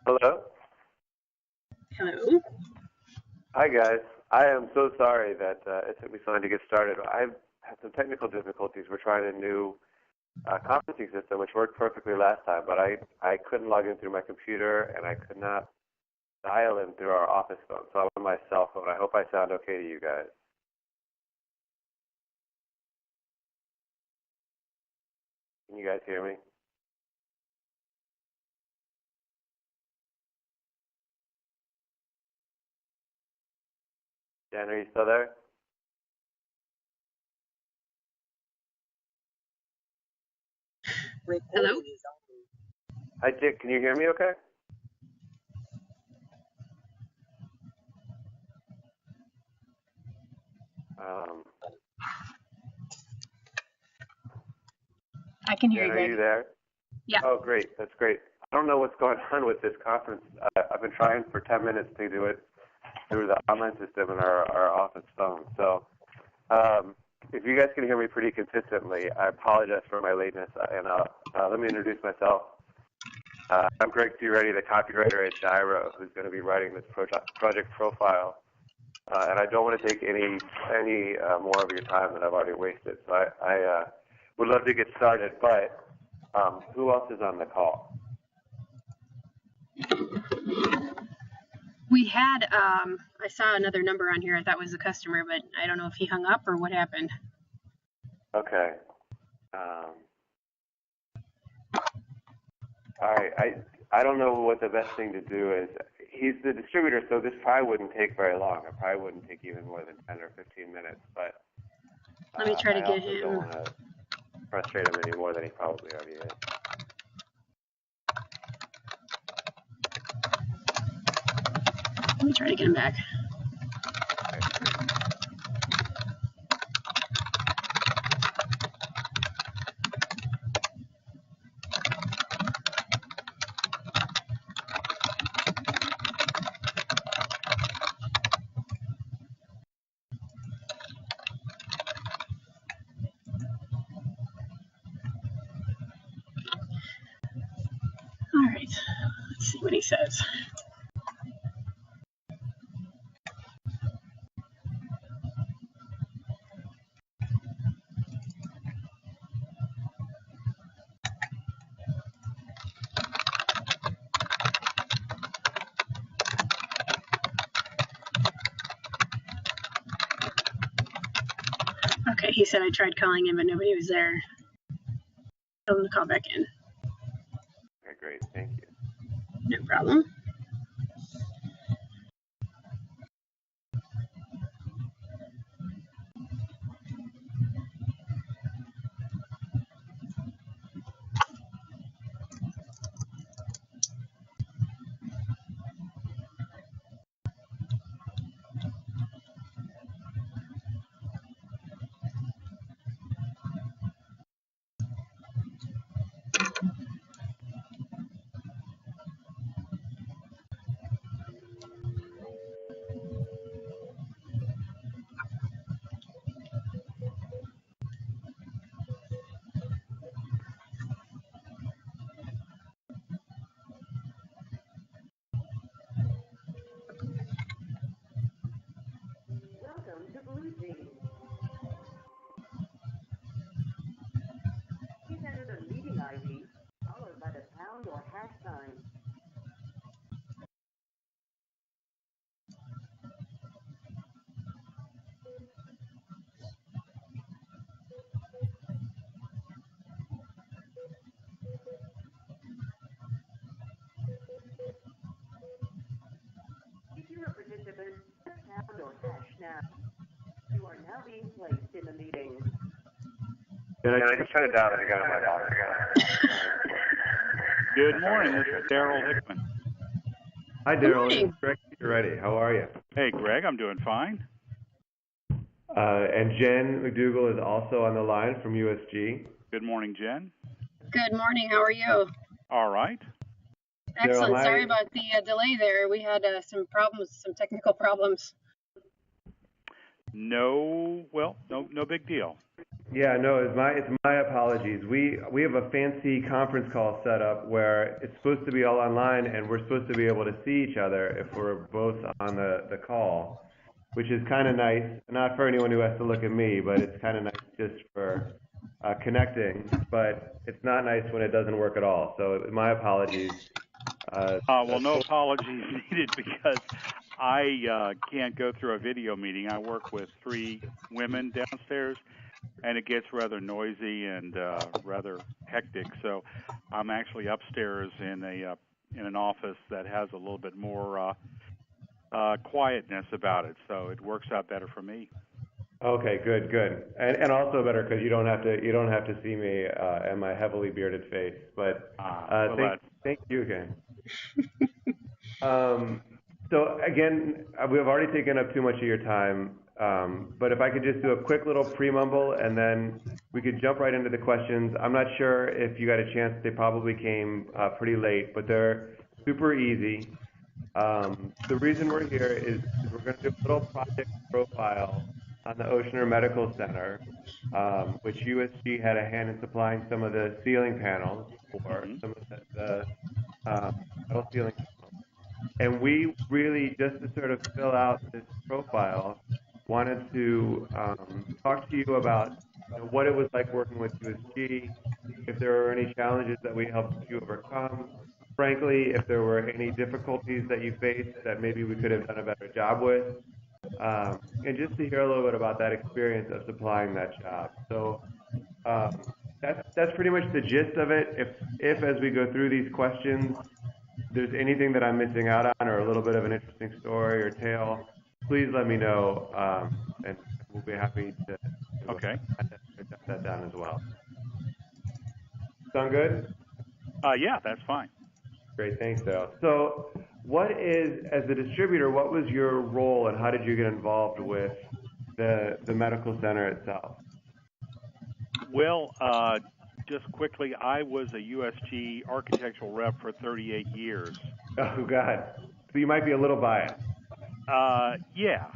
Hello? Hello. Hi, guys. I am so sorry that it took me so long to get started. I've had some technical difficulties. We're trying a new conferencing system, which worked perfectly last time, but I couldn't log in through my computer, and I could not dial in through our office phone, so I'm on my cell phone. I hope I sound okay to you guys. Can you guys hear me? Dan, are you still there? Hello. Hi, Dick. Can you hear me okay? I can hear Dan, you, are Greg. you there? Yeah. Oh, great. That's great. I don't know what's going on with this conference. I've been trying for 10 minutes to do it through the online system and our office phone. So if you guys can hear me pretty consistently, I apologize for my lateness. And let me introduce myself. I'm Greg C. Reddy, the copywriter at Gyro, who's going to be writing this project profile. And I don't want to take any more of your time than I've already wasted. So I would love to get started, but who else is on the call? We had, I saw another number on here. I thought was a customer, but I don't know if he hung up or what happened. Okay. All right. I don't know what the best thing to do is. He's the distributor, so this probably wouldn't take very long. It probably wouldn't take even more than 10 or 15 minutes. But Let me try to get I don't want to frustrate him any more than he probably already is. Let me try to get him back. All right. Let's see what he says. Okay, he said I tried calling him, but nobody was there. Tell him to call back in. Okay, great. Thank you. No problem. Welcome to Blue Jeans. Please enter the meeting ID followed by the pound or hash sign. If you're a participant, press pound or hash now. You are now being placed in the meeting. Can I just turn it down again on my phone? Good morning. This is Darryl Hickman. Hi, Darryl. It's Greg C. Reddy. How are you? Hey, Greg. I'm doing fine. And Jen McDougall is also on the line from USG. Good morning, Jen. Good morning. How are you? All right. Excellent. Daryl, Sorry about the delay there. We had some problems, some technical problems. No big deal. Yeah, no, it's my apologies. We have a fancy conference call set up where it's supposed to be all online, and we're supposed to be able to see each other if we're both on the call, which is kind of nice. Not for anyone who has to look at me, but it's kind of nice just for connecting. But it's not nice when it doesn't work at all. So my apologies. Well, no apologies needed because I can't go through a video meeting. I work with 3 women downstairs, and it gets rather noisy and rather hectic. So I'm actually upstairs in an office that has a little bit more quietness about it. So it works out better for me. Okay, good, and also better because you don't have to see me and my heavily bearded face. But thank you again. So again, we have already taken up too much of your time. But if I could just do a quick little pre-mumble and then we could jump right into the questions. I'm not sure if you got a chance. They probably came pretty late, but they're super easy. The reason we're here is we're going to do a little project profile on the Oceaner Medical Center, which USG had a hand in supplying some of the ceiling panels for, some of the metal ceiling panels. And we really, just to sort of fill out this profile, wanted to talk to you about what it was like working with USG, if there were any challenges that we helped you overcome, frankly, if there were any difficulties that you faced that maybe we could have done a better job with, and just to hear a little bit about that experience of supplying that job. So that's pretty much the gist of it. If as we go through these questions, there's anything that I'm missing out on or a little bit of an interesting story or tale, please let me know, and we'll be happy to jot that down as well. Sound good? Yeah, that's fine. Great, thanks, Darryl. So as a distributor, what was your role and how did you get involved with the medical center itself? Well, just quickly, I was a USG architectural rep for 38 years. Oh, God. So you might be a little biased. Yeah.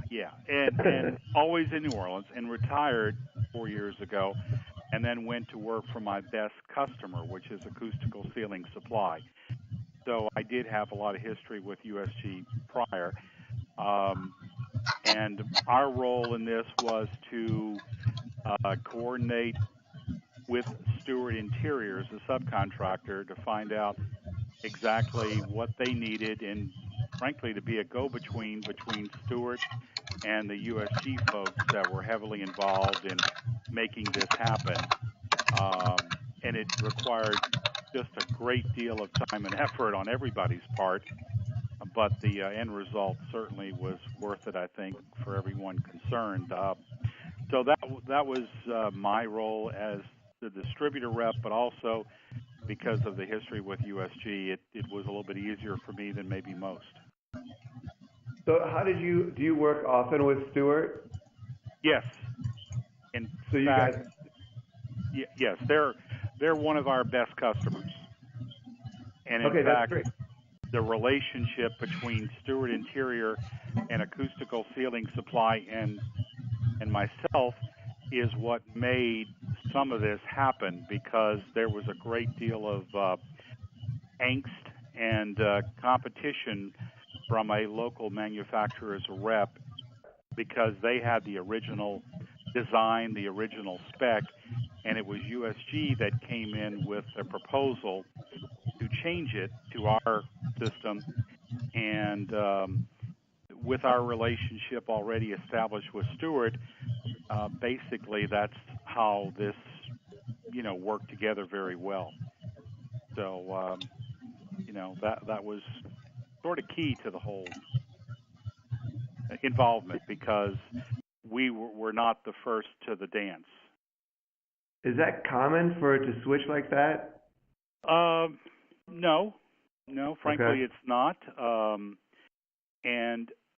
And always in New Orleans, and retired 4 years ago, and then went to work for my best customer, which is Acoustical Ceiling Supply. So I did have a lot of history with USG prior. And our role in this was to coordinate with Stewart Interiors, the subcontractor, to find out exactly what they needed and, frankly, to be a go-between between Stewart and the USG folks that were heavily involved in making this happen. And it required just a great deal of time and effort on everybody's part, but the end result certainly was worth it, I think, for everyone concerned. So that was my role as the distributor rep, but also because of the history with USG, it was a little bit easier for me than maybe most. So do you work often with Stewart? Yes. In so fact, you guys... yes, they're one of our best customers. And in fact, that's great. The relationship between Stewart Interior and Acoustical Ceiling Supply and myself is what made some of this happen, because there was a great deal of angst and competition from a local manufacturer's rep, because they had the original design, the original spec, and it was USG that came in with a proposal to change it to our system. And with our relationship already established with Stewart, basically that's how this, worked together very well. So, that was sort of key to the whole involvement, because we were not the first to the dance. Is that common for it to switch like that? No, frankly, Okay. It's not. And